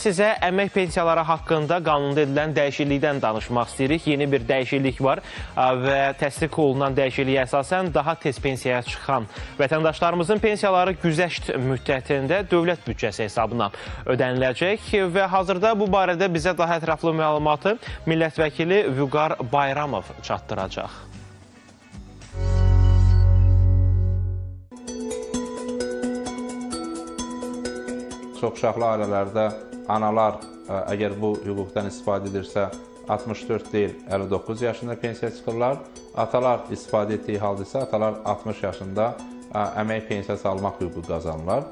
sizə əmək pensiyaları haqqında qanunda edilən dəyişiklikdən danışmaq istəyirik. Yeni bir dəyişiklik var və təsdiq olunan dəyişikliyə əsasən daha tez pensiyaya çıxan vətəndaşlarımızın pensiyaları güzəşt müddətində dövlət büdcəsi hesabına ödəniləcək və hazırda bu barədə bizə daha ətraflı məlumatı millət vəkili Vüqar Bayramov çatdıracaq. Çoxuşaqlı ailələrdə analar əgər bu hüquqdan istifadə edirsə 64 deyil 59 yaşında pensiya çıxırlar. Atalar istifadə etdiyi halda isə atalar 60 yaşında əmək pensiyası almaq hüququ qazanırlar.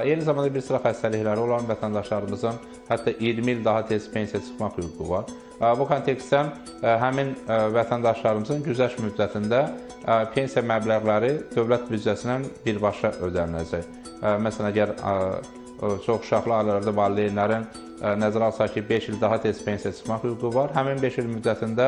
Eyni zamanda bir sıra xəstəlikləri olan vətəndaşlarımızın hətta 20 il daha tez pensiya çıxmaq hüququ var. Bu kontekstdən həmin vətəndaşlarımızın güzəşt müddətində pensiya məbləğləri dövlət büdcəsindən birbaşa ödəniləcək. Məsələn, əgər çoxuşaqlı ailələrdə valideynlərin nəzərə alsaq ki, 5 il daha tez pensiya çıxmaq hüququ var. Həmin 5 il müddətində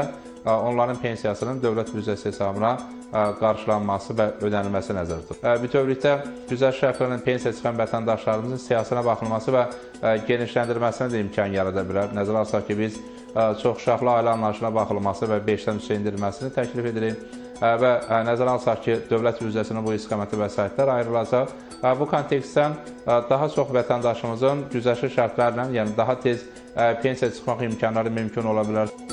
onların pensiyasının dövlət büdcəsi hesabına qarşılanması və ödənilməsi nəzərdə tutulur. Bütövlükdə güzəşt şərtlərlə pensiya çıxan vətəndaşlarımızın siyasətə baxılması və genişləndirilməsinə də imkan yarada bilər. Nəzərə alsaq ki, biz çoxuşaqlı ailə anlayışına baxılması və 5-dən 3-ə endirilməsini təklif edirik və nəzərə alsaq ki, dövlət büdcəsinin bu istiqamətdə vəsaitlər ayrılacaq. Bu kontekstdən daha çox vətəndaşımızın güzəştli şərtlərlə, yəni daha tez pensiya çıxmaq imkanları mümkün ola bilər.